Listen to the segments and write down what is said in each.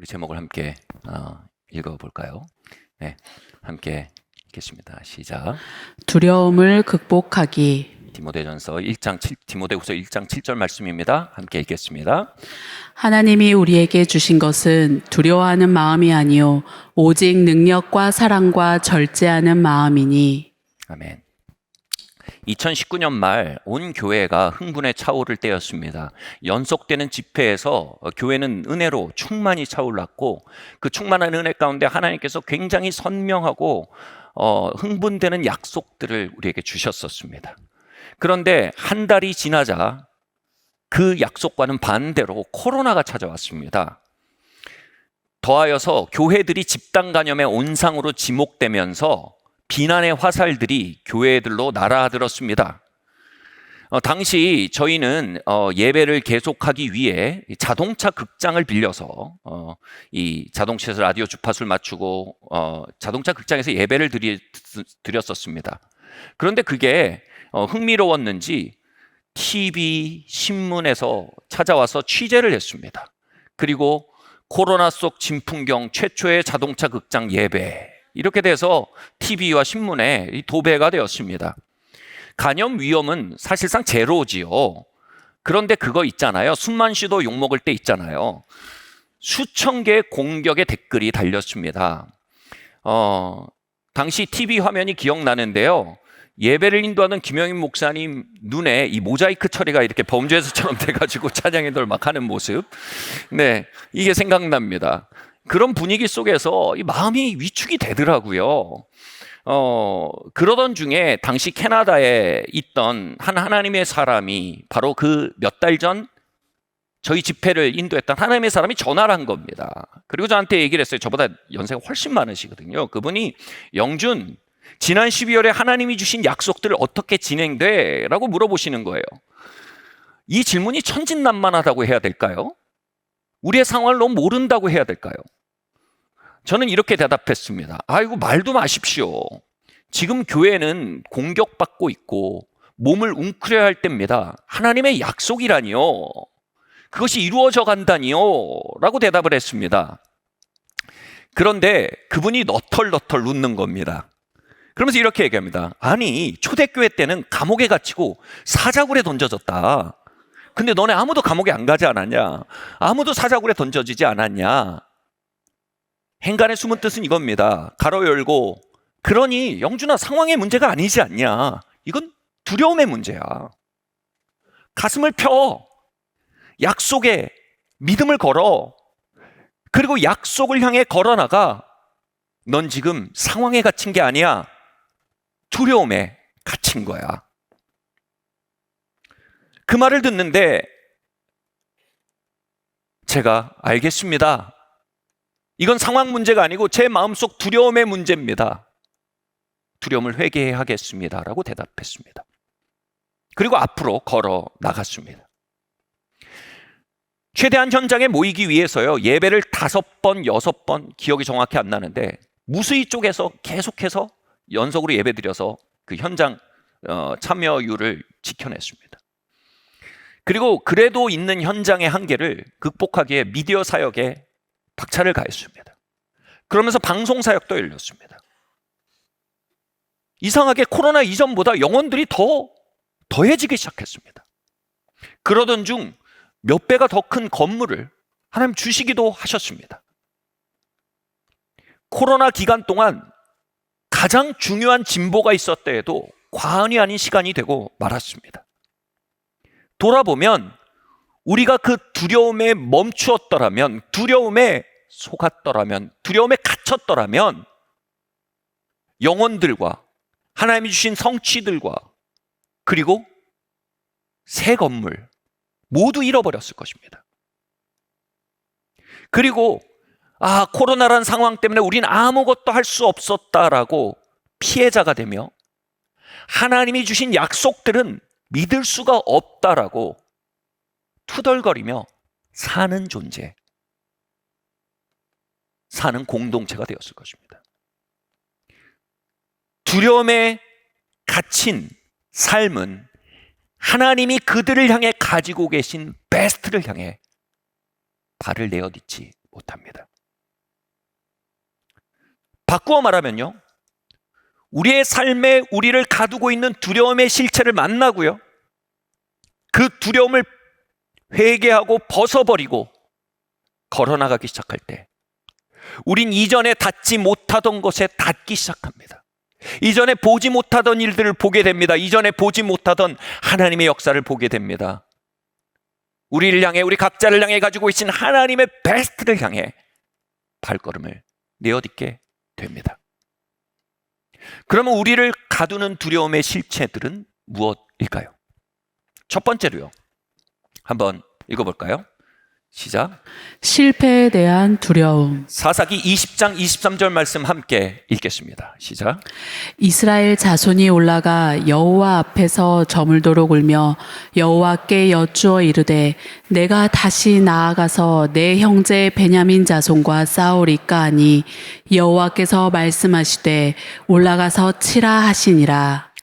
제목을 함께 읽어볼까요? 네, 함께 읽겠습니다. 시작. 두려움을 극복하기. 디모데후서 1장 7절 말씀입니다. 함께 읽겠습니다. 하나님이 우리에게 주신 것은 두려워하는 마음이 아니요 오직 능력과 사랑과 절제하는 마음이니. 아멘. 2019년 말 온 교회가 흥분에 차오를 때였습니다. 연속되는 집회에서 교회는 은혜로 충만히 차올랐고, 그 충만한 은혜 가운데 하나님께서 굉장히 선명하고 흥분되는 약속들을 우리에게 주셨었습니다. 그런데 한 달이 지나자 그 약속과는 반대로 코로나가 찾아왔습니다. 더하여서 교회들이 집단 감염의 온상으로 지목되면서 비난의 화살들이 교회들로 날아들었습니다. 당시 저희는 예배를 계속하기 위해 자동차 극장을 빌려서 이 자동차에서 라디오 주파수를 맞추고 자동차 극장에서 예배를 드렸었습니다. 그런데 그게 흥미로웠는지 TV, 신문에서 찾아와서 취재를 했습니다. 그리고 코로나 속 진풍경 최초의 자동차 극장 예배, 이렇게 돼서 TV와 신문에 도배가 되었습니다. 감염 위험은 사실상 제로지요. 그런데 그거 있잖아요. 숨만 쉬도 욕먹을 때 있잖아요. 수천 개의 공격의 댓글이 달렸습니다. 당시 TV 화면이 기억나는데요. 예배를 인도하는 김영인 목사님 눈에 이 모자이크 처리가 이렇게 범죄자처럼 돼가지고 찬양인들 막 하는 모습. 네, 이게 생각납니다. 그런 분위기 속에서 이 마음이 위축이 되더라고요. 그러던 중에 당시 캐나다에 있던 한 하나님의 사람이 바로 그 몇 달 전 저희 집회를 인도했던 하나님의 사람이 전화를 한 겁니다. 그리고 저한테 얘기를 했어요. 저보다 연세가 훨씬 많으시거든요. 그분이 영준, 지난 12월에 하나님이 주신 약속들 어떻게 진행돼? 라고 물어보시는 거예요. 이 질문이 천진난만하다고 해야 될까요? 우리의 상황을 너무 모른다고 해야 될까요? 저는 이렇게 대답했습니다. 아이고, 말도 마십시오. 지금 교회는 공격받고 있고 몸을 웅크려야 할 때입니다. 하나님의 약속이라니요. 그것이 이루어져 간다니요. 라고 대답을 했습니다. 그런데 그분이 너털너털 웃는 겁니다. 그러면서 이렇게 얘기합니다. 아니, 초대교회 때는 감옥에 갇히고 사자굴에 던져졌다. 근데 너네 아무도 감옥에 안 가지 않았냐? 아무도 사자굴에 던져지지 않았냐? 행간의 숨은 뜻은 이겁니다. 가로 열고, 그러니 영준아, 상황의 문제가 아니지 않냐? 이건 두려움의 문제야. 가슴을 펴. 약속에 믿음을 걸어. 그리고 약속을 향해 걸어나가. 넌 지금 상황에 갇힌 게 아니야. 두려움에 갇힌 거야. 그 말을 듣는데 제가 알겠습니다. 이건 상황 문제가 아니고 제 마음속 두려움의 문제입니다. 두려움을 회개하겠습니다. 라고 대답했습니다. 그리고 앞으로 걸어 나갔습니다. 최대한 현장에 모이기 위해서요, 예배를 5번, 6번, 기억이 정확히 안 나는데 무수히 쪽에서 계속해서 연속으로 예배드려서 그 현장 참여율을 지켜냈습니다. 그리고 그래도 있는 현장의 한계를 극복하기에 미디어 사역에 박차를 가했습니다. 그러면서 방송 사역도 열렸습니다. 이상하게 코로나 이전보다 영혼들이 더해지기 시작했습니다. 그러던 중 몇 배가 더 큰 건물을 하나님 주시기도 하셨습니다. 코로나 기간 동안 가장 중요한 진보가 있었다 해도 과언이 아닌 시간이 되고 말았습니다. 돌아보면 우리가 그 두려움에 멈추었더라면, 두려움에 속았더라면, 두려움에 갇혔더라면 영혼들과 하나님이 주신 성취들과 그리고 새 건물 모두 잃어버렸을 것입니다. 그리고 코로나란 상황 때문에 우린 아무것도 할 수 없었다라고 피해자가 되며 하나님이 주신 약속들은 믿을 수가 없다라고 투덜거리며 사는 존재, 사는 공동체가 되었을 것입니다. 디두려움에 갇힌 삶은 하나님이 그들을 향해 가지고 계신 베스트를 향해 발을 내어딛지 못합니다. 바꾸어 말하면요, 우리의 삶에 우리를 가두고 있는 두려움의 실체를 만나고요, 그 두려움을 회개하고 벗어버리고 걸어나가기 시작할 때 우린 이전에 닿지 못하던 것에 닿기 시작합니다. 이전에 보지 못하던 일들을 보게 됩니다. 이전에 보지 못하던 하나님의 역사를 보게 됩니다. 우리를 향해, 우리 각자를 향해 가지고 계신 하나님의 베스트를 향해 발걸음을 내어딛게 됩니다. 그러면 우리를 가두는 두려움의 실체들은 무엇일까요? 첫 번째로요, 한번 읽어볼까요? 시작. 실패에 대한 두려움. 사사기 20장 23절 말씀 함께 읽겠습니다. 시작. 이스라엘 자손이 올라가 여호와 앞에서 저물도록 울며 여호와께 여쭈어 이르되 내가 다시 나아가서 내 형제 베냐민 자손과 싸우리까 하니 여호와께서 말씀하시되 올라가서 치라 하시니라.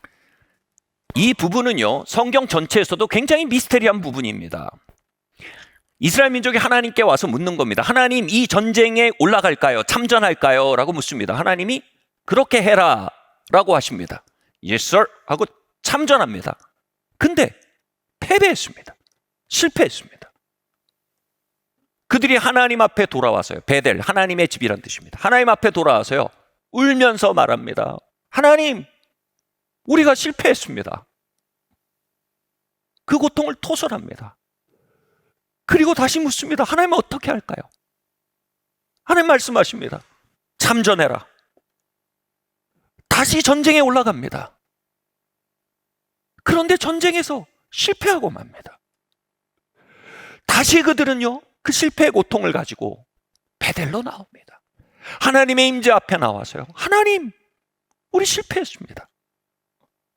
이 부분은요, 성경 전체에서도 굉장히 미스테리한 부분입니다. 이스라엘 민족이 하나님께 와서 묻는 겁니다. 하나님, 이 전쟁에 올라갈까요? 참전할까요? 라고 묻습니다. 하나님이 그렇게 해라 라고 하십니다. Yes sir 하고 참전합니다. 근데 패배했습니다. 실패했습니다. 그들이 하나님 앞에 돌아와서요, 베델, 하나님의 집이란 뜻입니다. 하나님 앞에 돌아와서요, 울면서 말합니다. 하나님, 우리가 실패했습니다. 그 고통을 토설합니다. 그리고 다시 묻습니다. 하나님은 어떻게 할까요? 하나님 말씀하십니다. 참전해라. 다시 전쟁에 올라갑니다. 그런데 전쟁에서 실패하고 맙니다. 다시 그들은요, 그 실패의 고통을 가지고 베델로 나옵니다. 하나님의 임재 앞에 나와서요, 하나님, 우리 실패했습니다.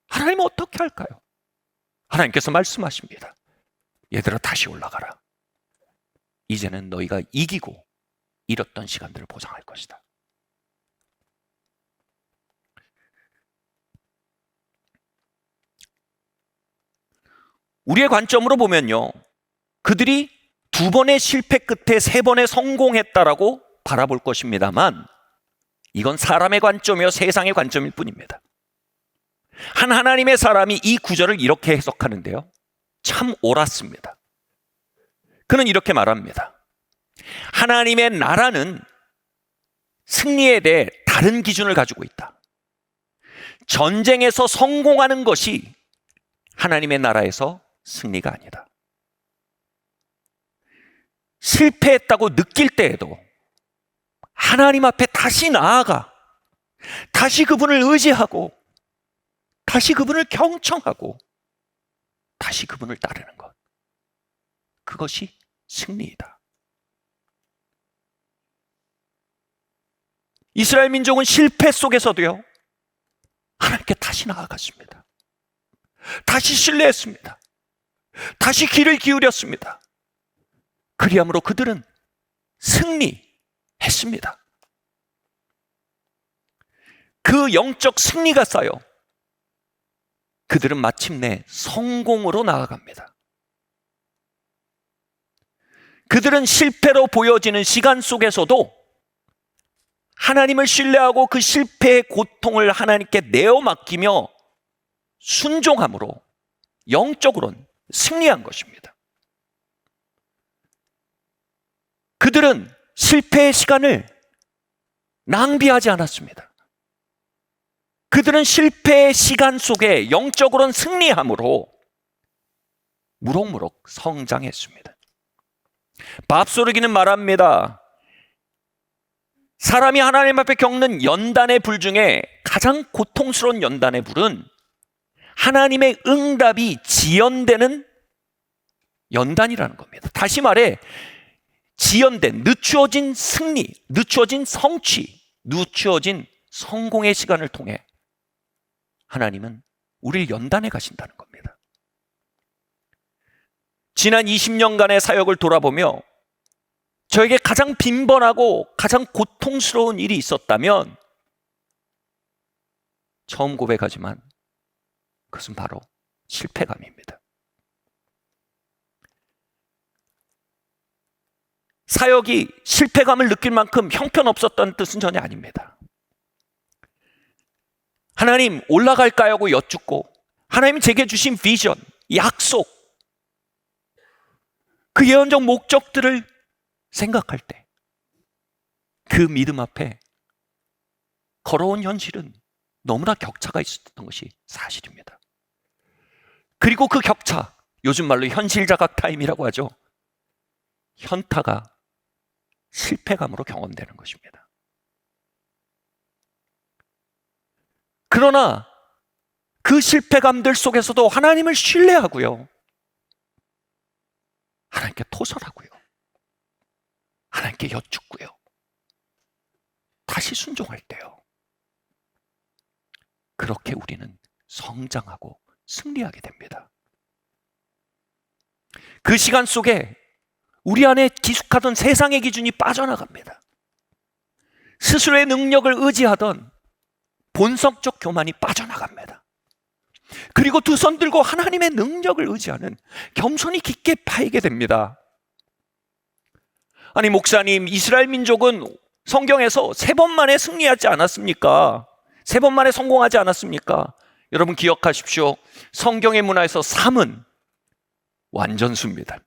하나님은 어떻게 할까요? 하나님께서 말씀하십니다. 얘들아, 다시 올라가라. 이제는 너희가 이기고 잃었던 시간들을 보상할 것이다. 우리의 관점으로 보면요, 그들이 2번의 실패 끝에 3번의 성공했다라고 바라볼 것입니다만, 이건 사람의 관점이요, 세상의 관점일 뿐입니다. 한 하나님의 사람이 이 구절을 이렇게 해석하는데요, 참 옳았습니다. 그는 이렇게 말합니다. 하나님의 나라는 승리에 대해 다른 기준을 가지고 있다. 전쟁에서 성공하는 것이 하나님의 나라에서 승리가 아니다. 실패했다고 느낄 때에도 하나님 앞에 다시 나아가, 다시 그분을 의지하고, 다시 그분을 경청하고, 다시 그분을 따르는 것, 그것이 승리이다. 이스라엘 민족은 실패 속에서도요, 하나님께 다시 나아갔습니다. 다시 신뢰했습니다. 다시 귀를 기울였습니다. 그리함으로 그들은 승리했습니다. 그 영적 승리가 쌓여 그들은 마침내 성공으로 나아갑니다. 그들은 실패로 보여지는 시간 속에서도 하나님을 신뢰하고 그 실패의 고통을 하나님께 내어 맡기며 순종함으로 영적으로는 승리한 것입니다. 그들은 실패의 시간을 낭비하지 않았습니다. 그들은 실패의 시간 속에 영적으로는 승리함으로 무럭무럭 성장했습니다. 밥소르기는 말합니다. 사람이 하나님 앞에 겪는 연단의 불 중에 가장 고통스러운 연단의 불은 하나님의 응답이 지연되는 연단이라는 겁니다. 다시 말해, 지연된, 늦추어진 승리, 늦추어진 성취, 늦추어진 성공의 시간을 통해 하나님은 우리를 연단해 가신다는 겁니다. 지난 20년간의 사역을 돌아보며 저에게 가장 빈번하고 가장 고통스러운 일이 있었다면, 처음 고백하지만 그것은 바로 실패감입니다. 사역이 실패감을 느낄 만큼 형편없었던 뜻은 전혀 아닙니다. 하나님 올라갈까요? 하고 여쭙고 하나님이 제게 주신 비전, 약속, 그 예언적 목적들을 생각할 때 그 믿음 앞에 걸어온 현실은 너무나 격차가 있었던 것이 사실입니다. 그리고 그 격차, 요즘 말로 현실자각 타임이라고 하죠. 현타가 실패감으로 경험되는 것입니다. 그러나 그 실패감들 속에서도 하나님을 신뢰하고요, 하나님께 토설하고요, 하나님께 여쭙고요, 다시 순종할 때요, 그렇게 우리는 성장하고 승리하게 됩니다. 그 시간 속에 우리 안에 기숙하던 세상의 기준이 빠져나갑니다. 스스로의 능력을 의지하던 본성적 교만이 빠져나갑니다. 그리고 두 손 들고 하나님의 능력을 의지하는 겸손이 깊게 파이게 됩니다. 아니 목사님, 이스라엘 민족은 성경에서 3번 만에 승리하지 않았습니까? 3번 만에 성공하지 않았습니까? 여러분 기억하십시오. 성경의 문화에서 3은 완전수입니다.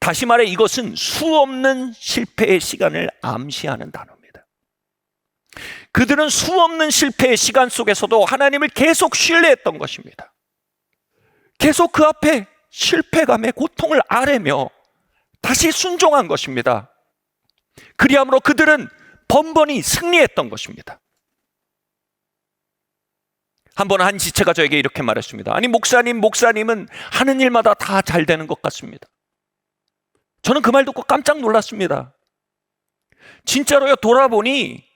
다시 말해 이것은 수 없는 실패의 시간을 암시하는 단어입니다. 그들은 수 없는 실패의 시간 속에서도 하나님을 계속 신뢰했던 것입니다. 계속 그 앞에 실패감의 고통을 아뢰며 다시 순종한 것입니다. 그리함으로 그들은 번번이 승리했던 것입니다. 한 번 한 지체가 저에게 이렇게 말했습니다. 아니 목사님은 하는 일마다 다 잘 되는 것 같습니다. 저는 그 말 듣고 깜짝 놀랐습니다. 진짜로요, 돌아보니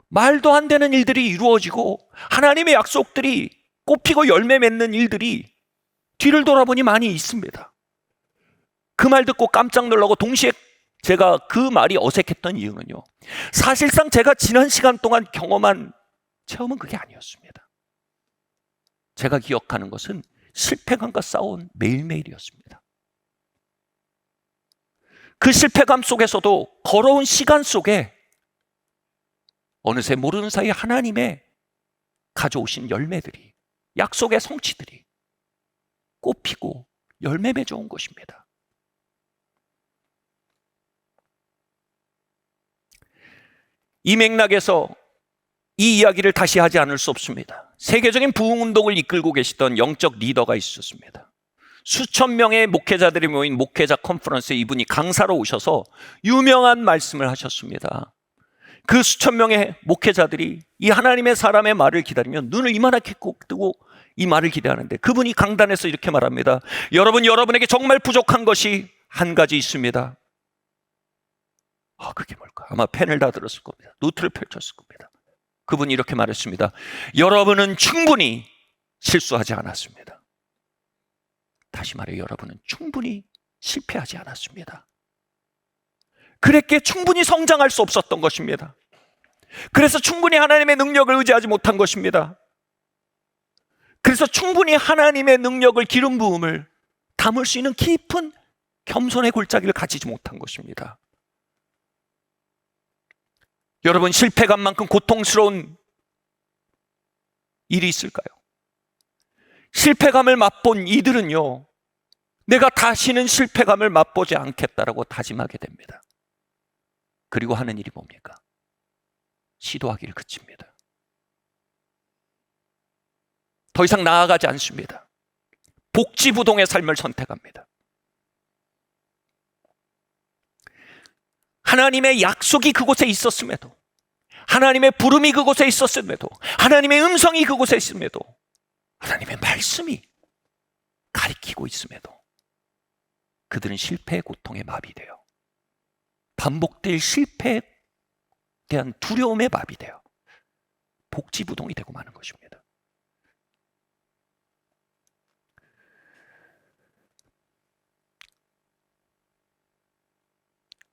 말도 안 되는 일들이 이루어지고 하나님의 약속들이 꽃피고 열매 맺는 일들이 뒤를 돌아보니 많이 있습니다. 그 말 듣고 깜짝 놀라고 동시에 제가 그 말이 어색했던 이유는요, 사실상 제가 지난 시간 동안 경험한 체험은 그게 아니었습니다. 제가 기억하는 것은 실패감과 싸운 매일매일이었습니다. 그 실패감 속에서도 걸어온 시간 속에 어느새 모르는 사이 하나님의 가져오신 열매들이, 약속의 성취들이 꽃피고 열매 맺어온 것입니다. 이 맥락에서 이 이야기를 다시 하지 않을 수 없습니다. 세계적인 부흥운동을 이끌고 계시던 영적 리더가 있었습니다. 수천 명의 목회자들이 모인 목회자 컨퍼런스에 이분이 강사로 오셔서 유명한 말씀을 하셨습니다. 그 수천 명의 목회자들이 이 하나님의 사람의 말을 기다리며 눈을 이만하게 꼭 뜨고 이 말을 기대하는데 그분이 강단에서 이렇게 말합니다. 여러분에게 정말 부족한 것이 한 가지 있습니다. 그게 뭘까? 아마 펜을 다 들었을 겁니다. 노트를 펼쳤을 겁니다. 그분이 이렇게 말했습니다. 여러분은 충분히 실수하지 않았습니다. 다시 말해 여러분은 충분히 실패하지 않았습니다. 그랬기에 충분히 성장할 수 없었던 것입니다. 그래서 충분히 하나님의 능력을 의지하지 못한 것입니다. 그래서 충분히 하나님의 능력을 기름 부음을 담을 수 있는 깊은 겸손의 골짜기를 가지지 못한 것입니다. 여러분, 실패감만큼 고통스러운 일이 있을까요? 실패감을 맛본 이들은요, 내가 다시는 실패감을 맛보지 않겠다라고 다짐하게 됩니다. 그리고 하는 일이 뭡니까? 시도하기를 그칩니다. 더 이상 나아가지 않습니다. 복지부동의 삶을 선택합니다. 하나님의 약속이 그곳에 있었음에도, 하나님의 부름이 그곳에 있었음에도, 하나님의 음성이 그곳에 있음에도, 하나님의 말씀이 가리키고 있음에도 그들은 실패의 고통에 마비돼요. 반복될 실패에 대한 두려움에 마비돼요. 복지부동이 되고 마는 것입니다.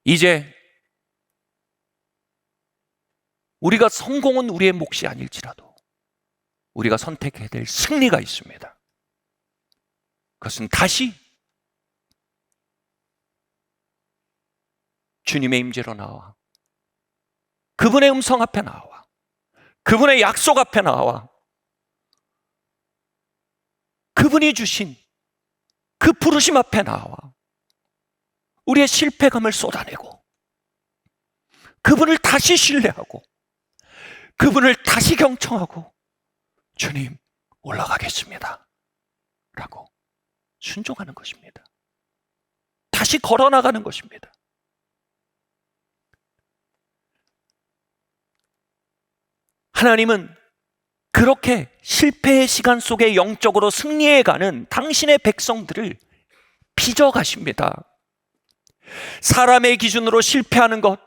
이제 우리가 성공은 우리의 몫이 아닐지라도 우리가 선택해야 될 승리가 있습니다. 그것은 다시 주님의 임재로 나와 그분의 음성 앞에 나와 그분의 약속 앞에 나와 그분이 주신 그 부르심 앞에 나와 우리의 실패감을 쏟아내고 그분을 다시 신뢰하고 그분을 다시 경청하고 주님 올라가겠습니다 라고 순종하는 것입니다. 다시 걸어나가는 것입니다. 하나님은 그렇게 실패의 시간 속에 영적으로 승리해가는 당신의 백성들을 빚어가십니다. 사람의 기준으로 실패하는 것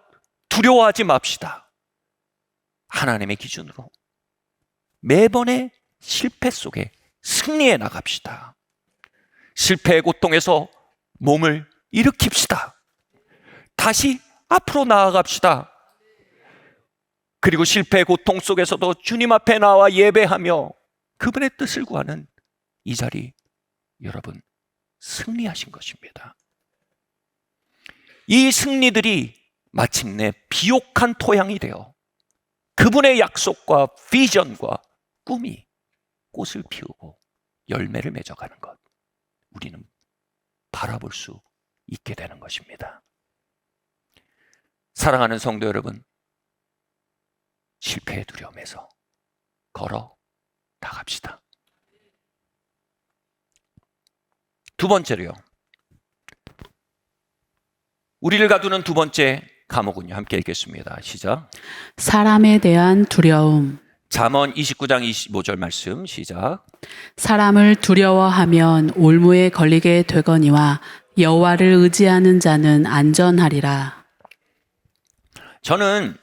두려워하지 맙시다. 하나님의 기준으로 매번의 실패 속에 승리해 나갑시다. 실패의 고통에서 몸을 일으킵시다. 다시 앞으로 나아갑시다. 그리고 실패의 고통 속에서도 주님 앞에 나와 예배하며 그분의 뜻을 구하는 이 자리, 여러분 승리하신 것입니다. 이 승리들이 마침내 비옥한 토양이 되어 그분의 약속과 비전과 꿈이 꽃을 피우고 열매를 맺어가는 것, 우리는 바라볼 수 있게 되는 것입니다. 사랑하는 성도 여러분, 실패의 두려움에서 걸어 나갑시다. 두 번째로요, 우리를 가두는 두 번째 감옥은요, 함께 읽겠습니다. 시작. 사람에 대한 두려움. 잠언 29장 25절 말씀 시작. 사람을 두려워하면 올무에 걸리게 되거니와 여호와를 의지하는 자는 안전하리라. 저는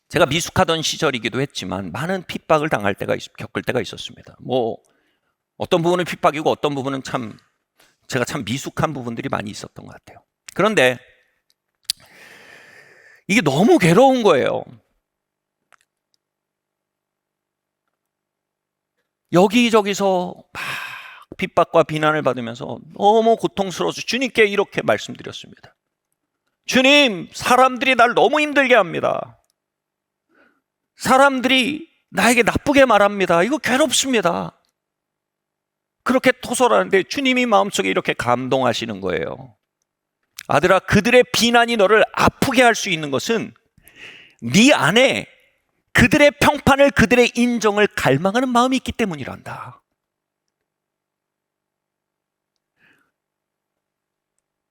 제가 미숙하던 시절이기도 했지만 많은 핍박을 당할 때가 겪을 때가 있었습니다. 뭐 어떤 부분은 핍박이고 어떤 부분은 제가 참 미숙한 부분들이 많이 있었던 것 같아요. 그런데 이게 너무 괴로운 거예요. 여기저기서 막 핍박과 비난을 받으면서 너무 고통스러워서 주님께 이렇게 말씀드렸습니다. 주님, 사람들이 날 너무 힘들게 합니다. 사람들이 나에게 나쁘게 말합니다. 이거 괴롭습니다. 그렇게 토설하는데 주님이 마음속에 이렇게 감동하시는 거예요. 아들아, 그들의 비난이 너를 아프게 할 수 있는 것은 네 안에 그들의 평판을, 그들의 인정을 갈망하는 마음이 있기 때문이란다.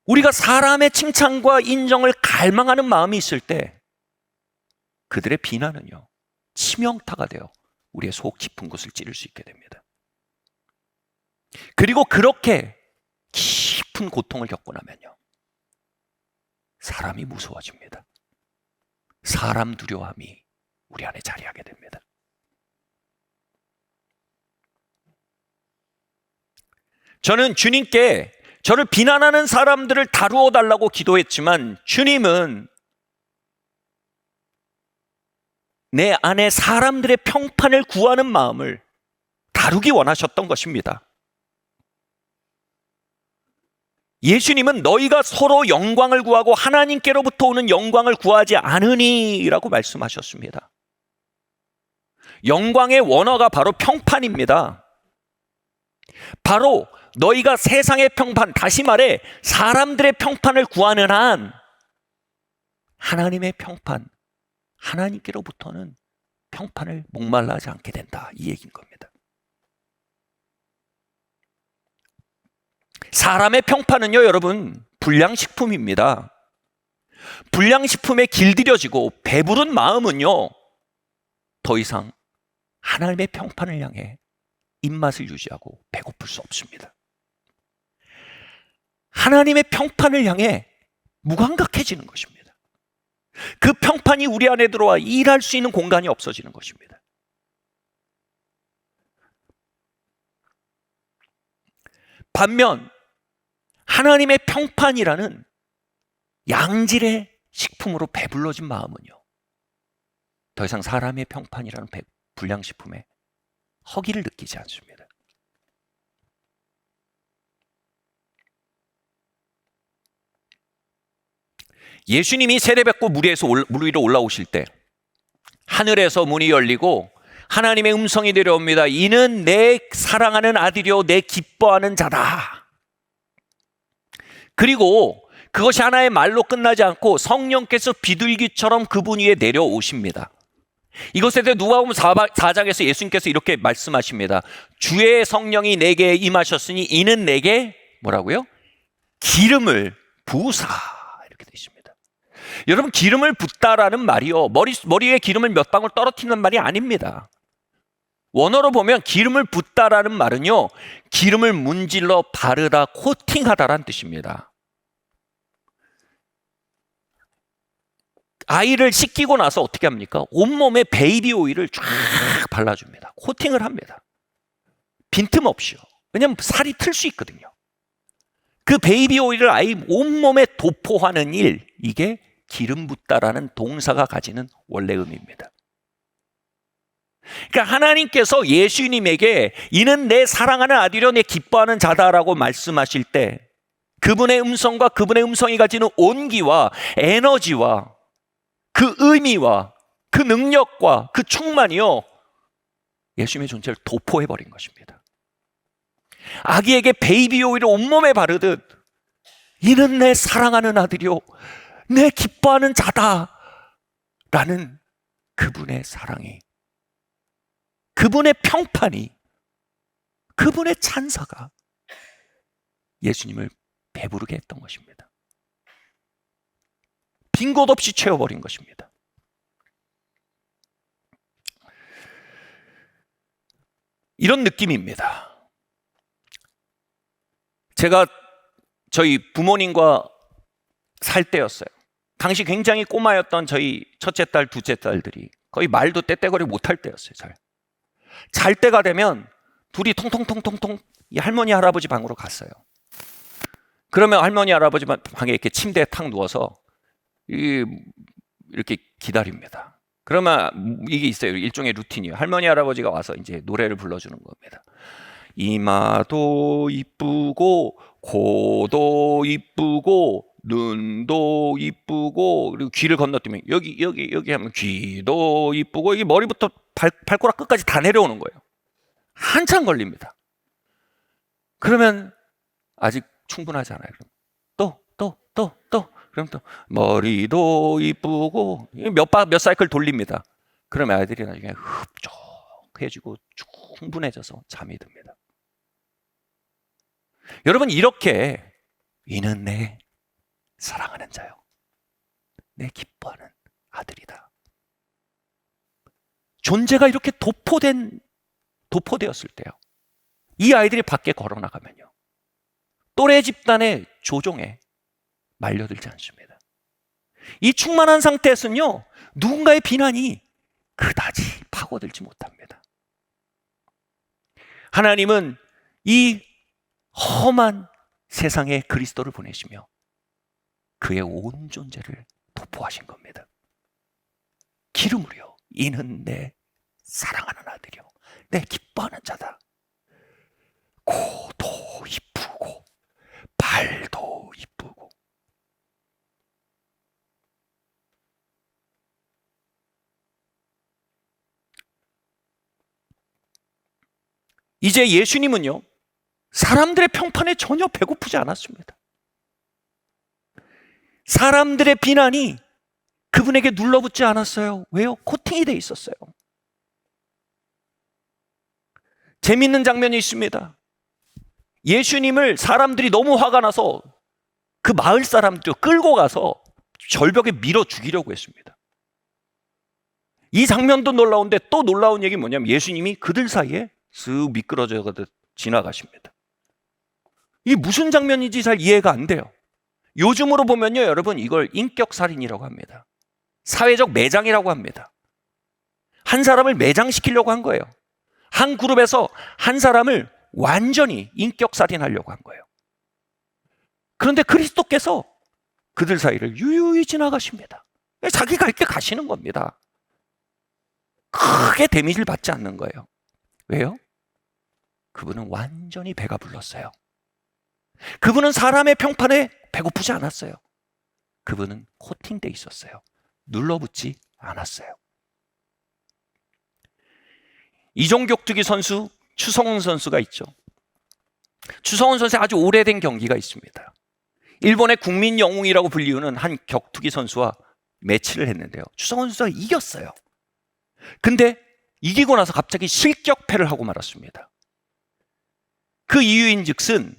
우리가 사람의 칭찬과 인정을 갈망하는 마음이 있을 때 그들의 비난은요, 치명타가 되어 우리의 속 깊은 곳을 찌를 수 있게 됩니다. 그리고 그렇게 깊은 고통을 겪고 나면요, 사람이 무서워집니다. 사람 두려움이 우리 안에 자리하게 됩니다. 저는 주님께 저를 비난하는 사람들을 다루어 달라고 기도했지만 주님은 내 안에 사람들의 평판을 구하는 마음을 다루기 원하셨던 것입니다. 예수님은 너희가 서로 영광을 구하고 하나님께로부터 오는 영광을 구하지 않으니 라고 말씀하셨습니다. 영광의 원어가 바로 평판입니다. 바로 너희가 세상의 평판, 다시 말해 사람들의 평판을 구하는 한 하나님의 평판, 하나님께로부터는 평판을 목말라 하지 않게 된다, 이 얘기인 겁니다. 사람의 평판은요, 여러분, 불량식품입니다. 불량식품에 길들여지고 배부른 마음은요, 더 이상 하나님의 평판을 향해 입맛을 유지하고 배고플 수 없습니다. 하나님의 평판을 향해 무감각해지는 것입니다. 그 평판이 우리 안에 들어와 일할 수 있는 공간이 없어지는 것입니다. 반면 하나님의 평판이라는 양질의 식품으로 배불러진 마음은요, 더 이상 사람의 평판이라는 불량식품에 허기를 느끼지 않습니다. 예수님이 세례받고 물 위로 올라오실 때 하늘에서 문이 열리고 하나님의 음성이 내려옵니다. 이는 내 사랑하는 아들이요 내 기뻐하는 자다. 그리고 그것이 하나의 말로 끝나지 않고 성령께서 비둘기처럼 그분 위에 내려오십니다. 이것에 대해 누가복음 4장에서 예수님께서 이렇게 말씀하십니다. 주의 성령이 내게 임하셨으니 이는 내게 뭐라고요? 기름을 부으사, 이렇게 되어 있습니다. 여러분, 기름을 붓다라는 말이요, 머리에 기름을 몇 방울 떨어뜨리는 말이 아닙니다. 원어로 보면 기름을 붓다라는 말은요, 기름을 문질러 바르다, 코팅하다라는 뜻입니다. 아이를 씻기고 나서 어떻게 합니까? 온몸에 베이비 오일을 쫙 발라줍니다. 코팅을 합니다. 빈틈없이요. 왜냐하면 살이 틀 수 있거든요. 그 베이비 오일을 아이 온몸에 도포하는 일, 이게 기름 붓다라는 동사가 가지는 원래 의미입니다. 그러니까 하나님께서 예수님에게 이는 내 사랑하는 아들이요 내 기뻐하는 자다라고 말씀하실 때 그분의 음성과 그분의 음성이 가지는 온기와 에너지와 그 의미와 그 능력과 그 충만이요, 예수님의 존재를 도포해버린 것입니다. 아기에게 베이비 오일을 온몸에 바르듯 이는 내 사랑하는 아들이요 내 기뻐하는 자다 라는 그분의 사랑이, 그분의 평판이, 그분의 찬사가 예수님을 배부르게 했던 것입니다. 빈 곳 없이 채워버린 것입니다. 이런 느낌입니다. 제가 저희 부모님과 살 때였어요. 당시 굉장히 꼬마였던 저희 첫째 딸, 둘째 딸들이 거의 말도 떼떼거리 못할 때였어요. 잘 때가 되면 둘이 통통통통통 이 할머니 할아버지 방으로 갔어요. 그러면 할머니 할아버지 방에 이렇게 침대에 탁 누워서 이렇게 기다립니다. 그러면 이게 있어요. 일종의 루틴이에요. 할머니 할아버지가 와서 이제 노래를 불러주는 겁니다. 이마도 이쁘고 코도 이쁘고 눈도 이쁘고 그리고 귀를 건너뛰면 여기 하면 귀도 이쁘고 이게 머리부터 발가락 끝까지 다 내려오는 거예요. 한참 걸립니다. 그러면 아직 충분하지 않아요. 또 그럼 또 머리도 이쁘고 몇 사이클 돌립니다. 그러면 아이들이 나중에 흡족해지고 충분해져서 잠이 듭니다. 여러분, 이렇게 이는 내 사랑하는 자요 내 기뻐하는 아들이다. 존재가 이렇게 도포되었을 때요, 이 아이들이 밖에 걸어나가면요, 또래 집단의 조종에 말려들지 않습니다. 이 충만한 상태에서는요, 누군가의 비난이 그다지 파고들지 못합니다. 하나님은 이 험한 세상에 그리스도를 보내시며 그의 온 존재를 도포하신 겁니다. 기름으로요, 이는 내 사랑하는 아들이요 내 기뻐하는 자다. 코도 이쁘고 발도 이쁘고. 이제 예수님은요, 사람들의 평판에 전혀 배고프지 않았습니다. 사람들의 비난이 그분에게 눌러붙지 않았어요. 왜요? 코팅이 돼 있었어요. 재밌는 장면이 있습니다. 예수님을 사람들이 너무 화가 나서 그 마을 사람들 끌고 가서 절벽에 밀어 죽이려고 했습니다. 이 장면도 놀라운데 또 놀라운 얘기 뭐냐면 예수님이 그들 사이에 쓱 미끄러져 지나가십니다. 이게 무슨 장면인지 잘 이해가 안 돼요. 요즘으로 보면요, 여러분, 이걸 인격살인이라고 합니다. 사회적 매장이라고 합니다. 한 사람을 매장시키려고 한 거예요. 한 그룹에서 한 사람을 완전히 인격살인하려고 한 거예요. 그런데 그리스도께서 그들 사이를 유유히 지나가십니다. 자기가 이렇게 가시는 겁니다. 크게 데미지를 받지 않는 거예요. 왜요? 그분은 완전히 배가 불렀어요. 그분은 사람의 평판에 배고프지 않았어요. 그분은 코팅돼 있었어요. 눌러붙지 않았어요. 이종격투기 선수 추성훈 선수가 있죠. 추성훈 선수의 아주 오래된 경기가 있습니다. 일본의 국민 영웅이라고 불리우는 한 격투기 선수와 매치를 했는데요. 추성훈 선수가 이겼어요. 근데 이기고 나서 갑자기 실격패를 하고 말았습니다. 그 이유인 즉슨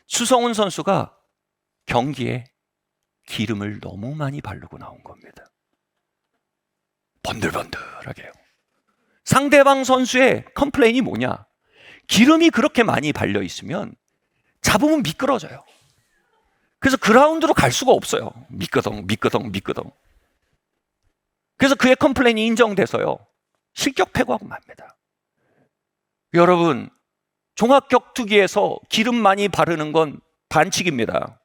추성훈 선수가 경기에 기름을 너무 많이 바르고 나온 겁니다. 번들번들하게요. 상대방 선수의 컴플레인이 뭐냐? 기름이 그렇게 많이 발려 있으면 잡으면 미끄러져요. 그래서 그라운드로 갈 수가 없어요. 미끄덩. 그래서 그의 컴플레인이 인정돼서요. 실격패고하고 맙니다. 여러분, 종합격투기에서 기름 많이 바르는 건 반칙입니다.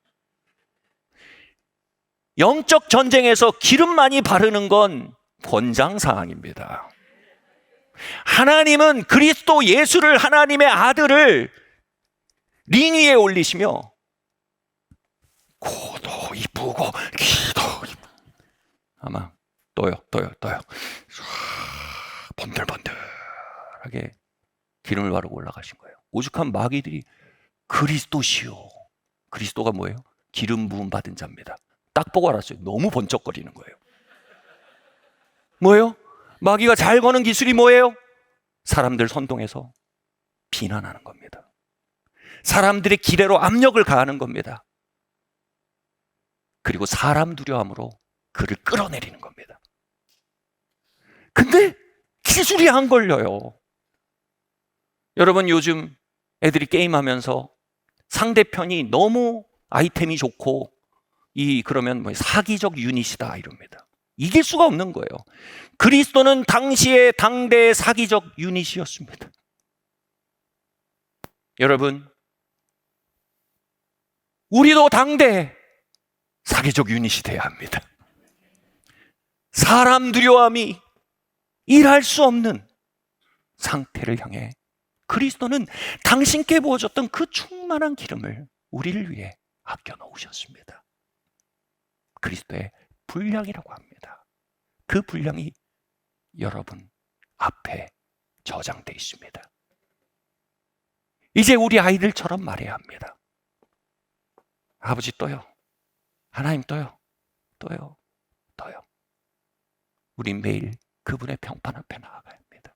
영적 전쟁에서 기름 많이 바르는 건 권장사항입니다. 하나님은 그리스도 예수를, 하나님의 아들을 링 위에 올리시며 코도 이쁘고 귀도 이쁘고 아마 떠요. 번들번들하게 기름을 바르고 올라가신 거예요. 오죽한 마귀들이 그리스도시요. 그리스도가 뭐예요? 기름 부음 받은 자입니다. 딱 보고 알았어요. 너무 번쩍거리는 거예요. 뭐예요? 마귀가 잘 거는 기술이 뭐예요? 사람들 선동해서 비난하는 겁니다. 사람들의 기대로 압력을 가하는 겁니다. 그리고 사람 두려움으로 그를 끌어내리는 겁니다. 근데 기술이 안 걸려요. 여러분, 요즘 애들이 게임하면서 상대편이 너무 아이템이 좋고 그러면 뭐 사기적 유닛이다 이럽니다. 이길 수가 없는 거예요. 그리스도는 당시의 당대의 사기적 유닛이었습니다. 여러분, 우리도 당대 사기적 유닛이 돼야 합니다. 사람 두려움이 일할 수 없는 상태를 향해 그리스도는 당신께 부어줬던 그 충만한 기름을 우리를 위해 아껴 놓으셨습니다. 그리스도의 분량이라고 합니다. 그 분량이 여러분 앞에 저장되어 있습니다. 이제 우리 아이들처럼 말해야 합니다. 아버지 떠요. 하나님 떠요. 우리 매일 그분의 평판 앞에 나아가야 합니다.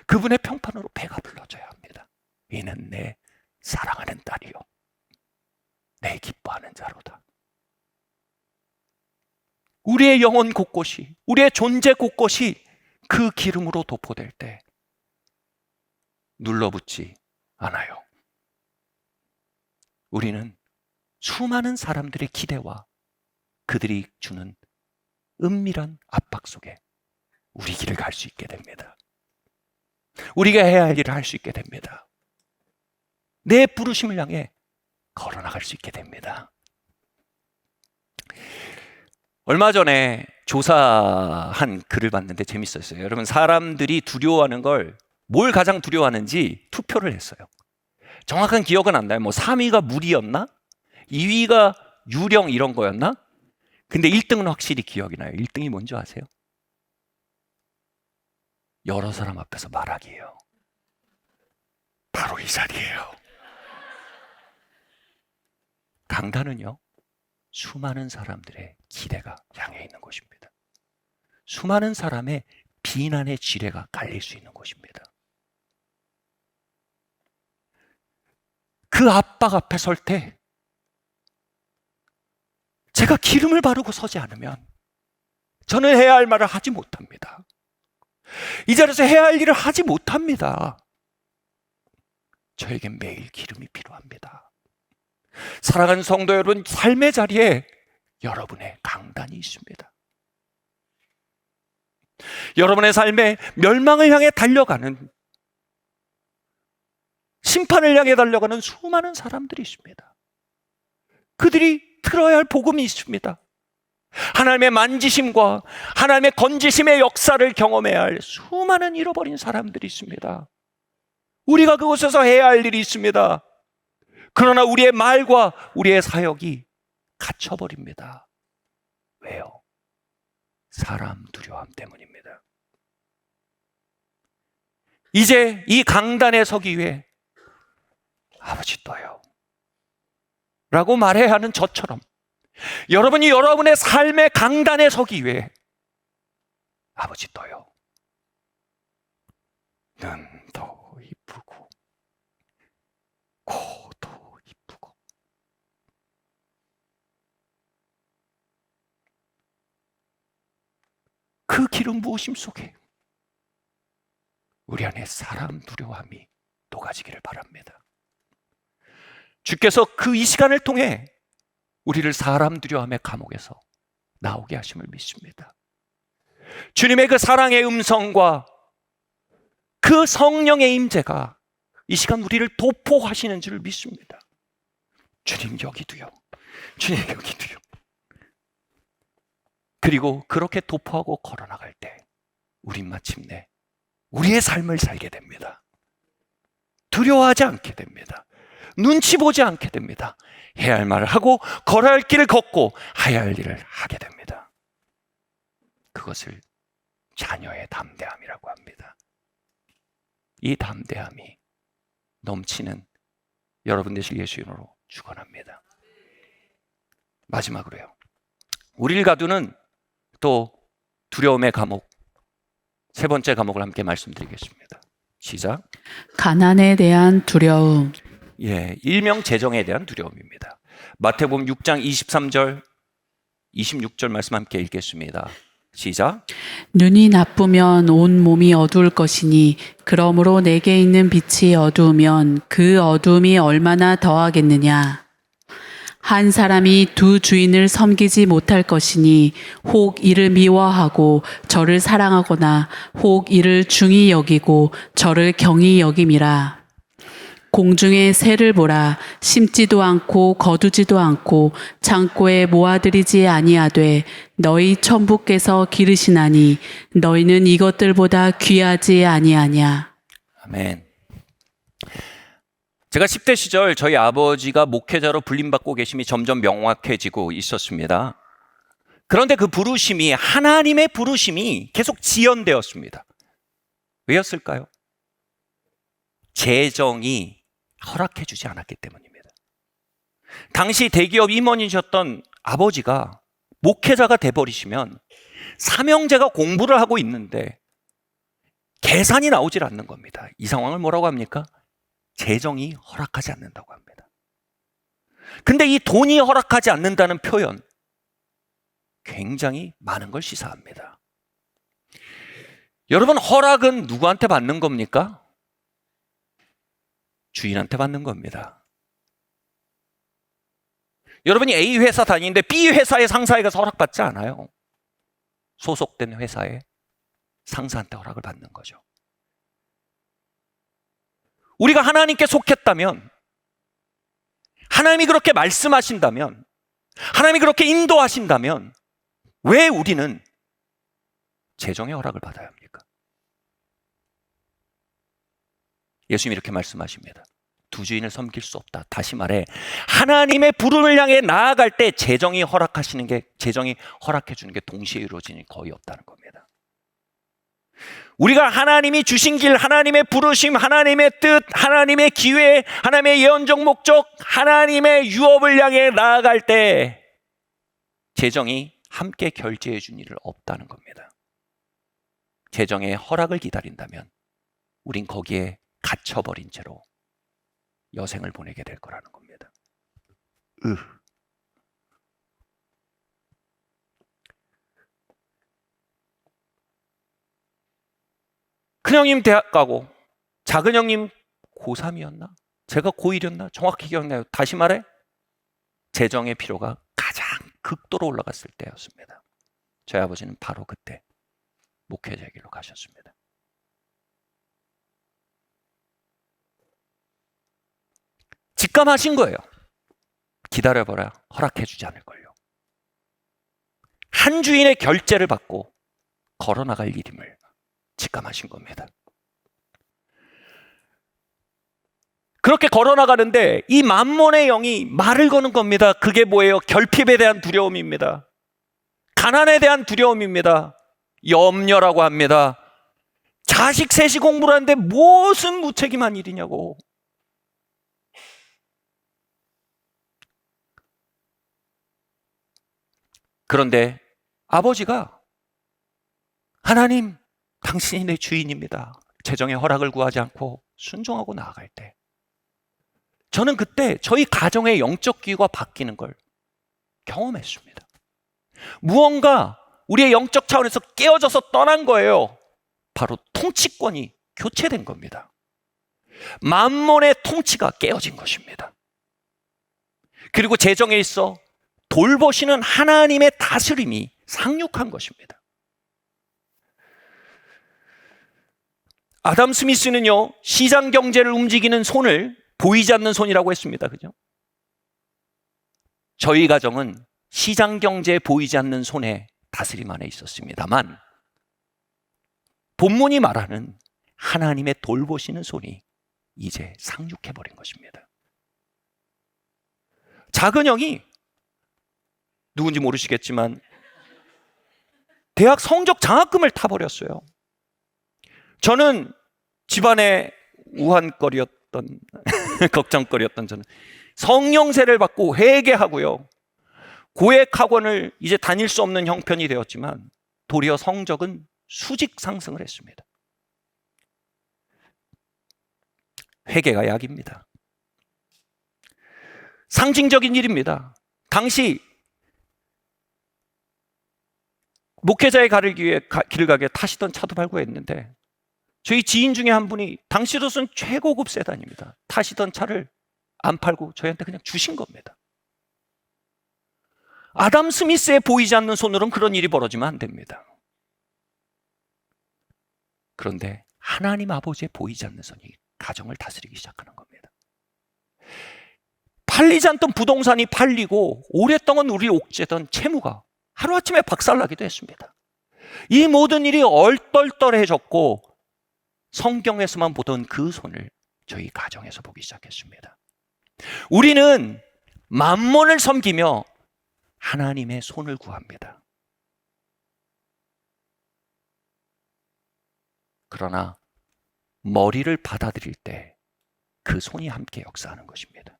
그분의 평판으로 배가 불러져야 합니다. 이는 내 사랑하는 딸이요, 내 기뻐하는 자로다. 우리의 영혼 곳곳이, 우리의 존재 곳곳이 그 기름으로 도포될 때 눌러붙지 않아요. 우리는 수많은 사람들의 기대와 그들이 주는 은밀한 압박 속에 우리 길을 갈 수 있게 됩니다. 우리가 해야 할 일을 할 수 있게 됩니다. 내 부르심을 향해 걸어나갈 수 있게 됩니다. 얼마 전에 조사한 글을 봤는데 재밌었어요. 여러분, 사람들이 두려워하는 걸 뭘 가장 두려워하는지 투표를 했어요. 정확한 기억은 안 나요. 뭐 3위가 물이었나? 2위가 유령 이런 거였나? 근데 1등은 확실히 기억이 나요. 1등이 뭔지 아세요? 여러 사람 앞에서 말하기예요. 바로 이 자리예요. 강단은요, 수많은 사람들의 기대가 향해 있는 곳입니다. 수많은 사람의 비난의 지뢰가 깔릴 수 있는 곳입니다. 그 압박 앞에 설 때 제가 기름을 바르고 서지 않으면 저는 해야 할 말을 하지 못합니다. 이 자리에서 해야 할 일을 하지 못합니다. 저에겐 매일 기름이 필요합니다. 사랑하는 성도 여러분, 삶의 자리에 여러분의 강단이 있습니다. 여러분의 삶에 멸망을 향해 달려가는, 심판을 향해 달려가는 수많은 사람들이 있습니다. 그들이 들어야 할 복음이 있습니다. 하나님의 만지심과 하나님의 건지심의 역사를 경험해야 할 수많은 잃어버린 사람들이 있습니다. 우리가 그곳에서 해야 할 일이 있습니다. 그러나 우리의 말과 우리의 사역이 갇혀버립니다. 왜요? 사람 두려움 때문입니다. 이제 이 강단에 서기 위해 아버지 떠요 라고 말해야 하는 저처럼 여러분이 여러분의 삶의 강단에 서기 위해 아버지 떠요. 눈도 이쁘고 코도 이쁘고 그 기름 부으심 속에 우리 안에 사람 두려움이 녹아지기를 바랍니다. 주께서 그 이 시간을 통해 우리를 사람 두려움의 감옥에서 나오게 하심을 믿습니다. 주님의 그 사랑의 음성과 그 성령의 임재가 이 시간 우리를 도포하시는 줄 믿습니다. 주님 여기도요. 주님 여기도요. 그리고 그렇게 도포하고 걸어나갈 때 우린 마침내 우리의 삶을 살게 됩니다. 두려워하지 않게 됩니다. 눈치 보지 않게 됩니다. 해야 할 말을 하고 걸어야 할 길을 걷고 해야 할 일을 하게 됩니다. 그것을 자녀의 담대함이라고 합니다. 이 담대함이 넘치는 여러분 되실 예수 이름으로 축원합니다. 마지막으로요. 우리를 가두는 또 두려움의 감옥, 세 번째 감옥을 함께 말씀드리겠습니다. 시작. 가난에 대한 두려움. 일명 재정에 대한 두려움입니다. 마태복음 6장 23절, 26절 말씀 함께 읽겠습니다. 시작. 눈이 나쁘면 온 몸이 어두울 것이니 그러므로 내게 있는 빛이 어두우면 그 어두움이 얼마나 더하겠느냐. 한 사람이 두 주인을 섬기지 못할 것이니 혹 이를 미워하고 저를 사랑하거나 혹 이를 중히 여기고 저를 경히 여김이라. 공중의 새를 보라. 심지도 않고 거두지도 않고 창고에 모아들이지 아니하되 너희 천부께서 기르시나니 너희는 이것들보다 귀하지 아니하냐. 아멘. 제가 10대 시절 저희 아버지가 목회자로 불림받고 계심이 점점 명확해지고 있었습니다. 그런데 그 부르심이 하나님의 부르심이 계속 지연되었습니다. 왜였을까요? 재정이 허락해 주지 않았기 때문입니다. 당시 대기업 임원이셨던 아버지가 목회자가 돼버리시면 삼형제가 공부를 하고 있는데 계산이 나오질 않는 겁니다. 이 상황을 뭐라고 합니까? 재정이 허락하지 않는다고 합니다. 근데 이 돈이 허락하지 않는다는 표현 굉장히 많은 걸 시사합니다. 여러분, 허락은 누구한테 받는 겁니까? 주인한테 받는 겁니다. 여러분이 A 회사 다니는데 B 회사의 상사에 가서 허락받지 않아요. 소속된 회사의 상사한테 허락을 받는 거죠. 우리가 하나님께 속했다면, 하나님이 그렇게 말씀하신다면, 하나님이 그렇게 인도하신다면 왜 우리는 재정의 허락을 받아야 합니까? 예수님이 이렇게 말씀하십니다. 두 주인을 섬길 수 없다. 다시 말해 하나님의 부름을 향해 나아갈 때 재정이 허락해 주는 게 동시에 이루어지는 게 거의 없다는 겁니다. 우리가 하나님이 주신 길, 하나님의 부르심, 하나님의 뜻, 하나님의 기회, 하나님의 예언적 목적, 하나님의 유업을 향해 나아갈 때 재정이 함께 결제해 준 일은 없다는 겁니다. 재정의 허락을 기다린다면 우린 거기에 갇혀버린 채로 여생을 보내게 될 거라는 겁니다. 큰형님 대학 가고 작은 형님 고3이었나? 제가 고1이었나? 정확히 기억나요. 다시 말해 재정의 필요가 가장 극도로 올라갔을 때였습니다. 저희 아버지는 바로 그때 목회자 길로 가셨습니다. 직감하신 거예요. 기다려봐라. 허락해주지 않을걸요. 한 주인의 결제를 받고 걸어나갈 일임을 직감하신 겁니다. 그렇게 걸어나가는데 이 만몬의 영이 말을 거는 겁니다. 그게 뭐예요? 결핍에 대한 두려움입니다. 가난에 대한 두려움입니다. 염려라고 합니다. 자식 셋이 공부를 하는데 무슨 무책임한 일이냐고. 그런데 아버지가 하나님, 당신이 내 주인입니다. 재정의 허락을 구하지 않고 순종하고 나아갈 때, 저는 그때 저희 가정의 영적 기후가 바뀌는 걸 경험했습니다. 무언가 우리의 영적 차원에서 깨어져서 떠난 거예요. 바로 통치권이 교체된 겁니다. 만몬의 통치가 깨어진 것입니다. 그리고 재정에 있어 돌보시는 하나님의 다스림이 상륙한 것입니다. 아담 스미스는요, 시장 경제를 움직이는 손을 보이지 않는 손이라고 했습니다. 그죠? 저희 가정은 시장 경제에 보이지 않는 손에 다스림 안에 있었습니다만, 본문이 말하는 하나님의 돌보시는 손이 이제 상륙해버린 것입니다. 작은 형이 누군지 모르시겠지만 대학 성적 장학금을 타버렸어요. 저는 집안의 우한거리였던 걱정거리였던 저는 성령세를 받고 회개하고요, 고액학원을 이제 다닐 수 없는 형편이 되었지만 도리어 성적은 수직 상승을 했습니다. 회개가 약입니다. 상징적인 일입니다. 당시 목회자의 길을 가게 타시던 차도 발굴했는데, 저희 지인 중에 한 분이 당시로선 최고급 세단입니다. 타시던 차를 안 팔고 저희한테 그냥 주신 겁니다. 아담 스미스의 보이지 않는 손으로는 그런 일이 벌어지면 안 됩니다. 그런데 하나님 아버지의 보이지 않는 손이 가정을 다스리기 시작하는 겁니다. 팔리지 않던 부동산이 팔리고 오랫동안 우리 옥죄던 채무가 하루아침에 박살나기도 했습니다. 이 모든 일이 얼떨떨해졌고 성경에서만 보던 그 손을 저희 가정에서 보기 시작했습니다. 우리는 만몬을 섬기며 하나님의 손을 구합니다. 그러나 머리를 받아들일 때 그 손이 함께 역사하는 것입니다.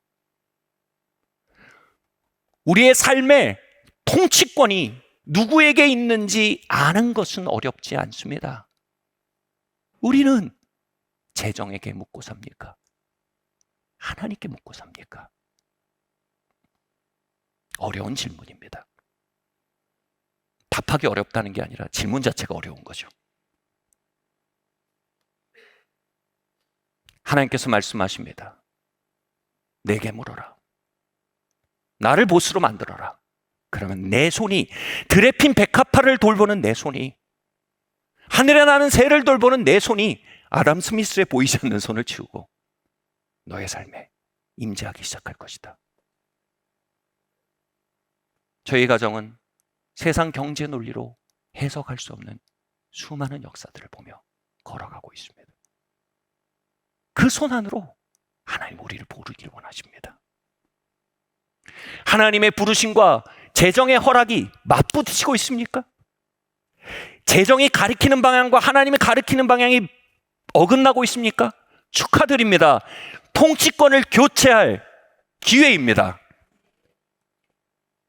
우리의 삶의 통치권이 누구에게 있는지 아는 것은 어렵지 않습니다. 우리는 재정에게 묻고 삽니까? 하나님께 묻고 삽니까? 어려운 질문입니다. 답하기 어렵다는 게 아니라 질문 자체가 어려운 거죠. 하나님께서 말씀하십니다. 내게 물어라. 나를 보스로 만들어라. 그러면 내 손이, 들에 핀 백합화를 돌보는 내 손이, 하늘에 나는 새를 돌보는 내 손이 아담 스미스의 보이지 않는 손을 치우고 너의 삶에 임재하기 시작할 것이다. 저희 가정은 세상 경제 논리로 해석할 수 없는 수많은 역사들을 보며 걸어가고 있습니다. 그 손 안으로 하나님 우리를 부르기를 원하십니다. 하나님의 부르심과 재정의 허락이 맞부딪히고 있습니까? 재정이 가리키는 방향과 하나님이 가리키는 방향이 어긋나고 있습니까? 축하드립니다. 통치권을 교체할 기회입니다.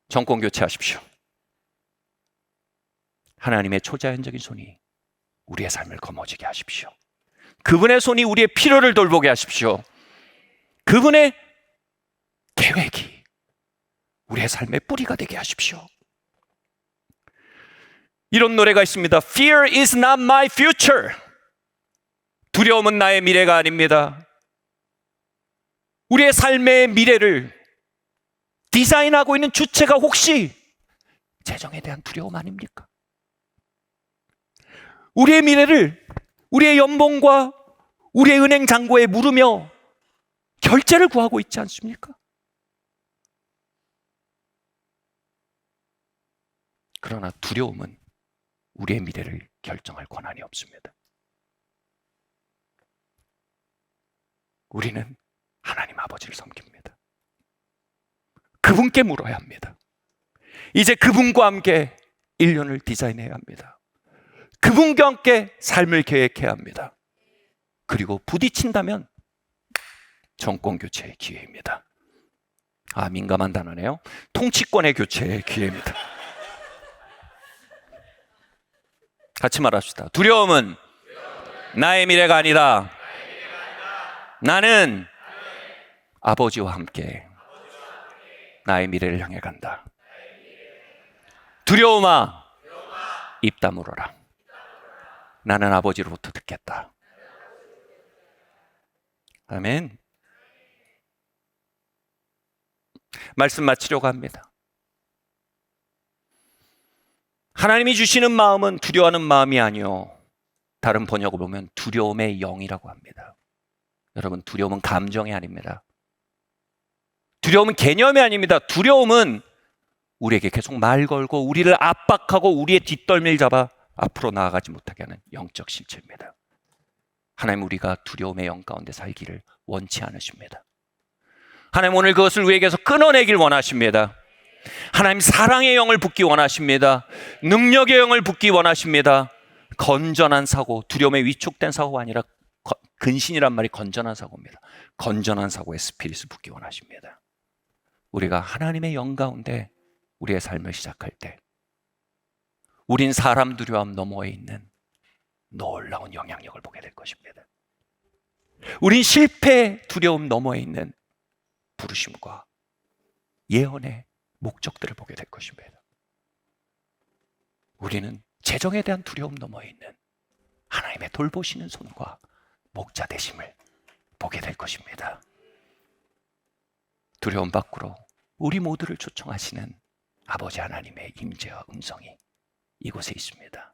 정권 교체하십시오. 하나님의 초자연적인 손이 우리의 삶을 거머쥐게 하십시오. 그분의 손이 우리의 필요를 돌보게 하십시오. 그분의 계획이 우리의 삶의 뿌리가 되게 하십시오. 이런 노래가 있습니다. Fear is not my future. 두려움은 나의 미래가 아닙니다. 우리의 삶의 미래를 디자인하고 있는 주체가 혹시 재정에 대한 두려움 아닙니까? 우리의 미래를 우리의 연봉과 우리의 은행 잔고에 물으며 결제를 구하고 있지 않습니까? 그러나 두려움은 우리의 미래를 결정할 권한이 없습니다. 우리는 하나님 아버지를 섬깁니다. 그분께 물어야 합니다. 이제 그분과 함께 1년을 디자인해야 합니다. 그분과 함께 삶을 계획해야 합니다. 그리고 부딪힌다면 정권 교체의 기회입니다. 아, 민감한 단어네요. 통치권의 교체의 기회입니다. 같이 말합시다. 두려움은 나의 미래가 아니다. 나는 아버지와 함께 나의 미래를 향해 간다. 두려움아, 입 다물어라. 나는 아버지로부터 듣겠다. 아멘. 말씀 마치려고 합니다. 하나님이 주시는 마음은 두려워하는 마음이 아니요, 다른 번역을 보면 두려움의 영이라고 합니다. 여러분, 두려움은 감정이 아닙니다. 두려움은 개념이 아닙니다. 두려움은 우리에게 계속 말 걸고 우리를 압박하고 우리의 뒷덜미를 잡아 앞으로 나아가지 못하게 하는 영적 실체입니다. 하나님, 우리가 두려움의 영 가운데 살기를 원치 않으십니다. 하나님, 오늘 그것을 우리에게서 끊어내길 원하십니다. 하나님, 사랑의 영을 붓기 원하십니다. 능력의 영을 붓기 원하십니다. 건전한 사고, 두려움에 위축된 사고가 아니라 근신이란 말이 건전한 사고입니다. 건전한 사고의 스피릿을 붓기 원하십니다. 우리가 하나님의 영 가운데 우리의 삶을 시작할 때 우린 사람 두려움 너머에 있는 놀라운 영향력을 보게 될 것입니다. 우린 실패 두려움 너머에 있는 부르심과 예언의 목적들을 보게 될 것입니다. 우리는 재정에 대한 두려움 너머에 있는 하나님의 돌보시는 손과 목자 되심을 보게 될 것입니다. 두려움 밖으로 우리 모두를 초청하시는 아버지 하나님의 임재와 음성이 이곳에 있습니다.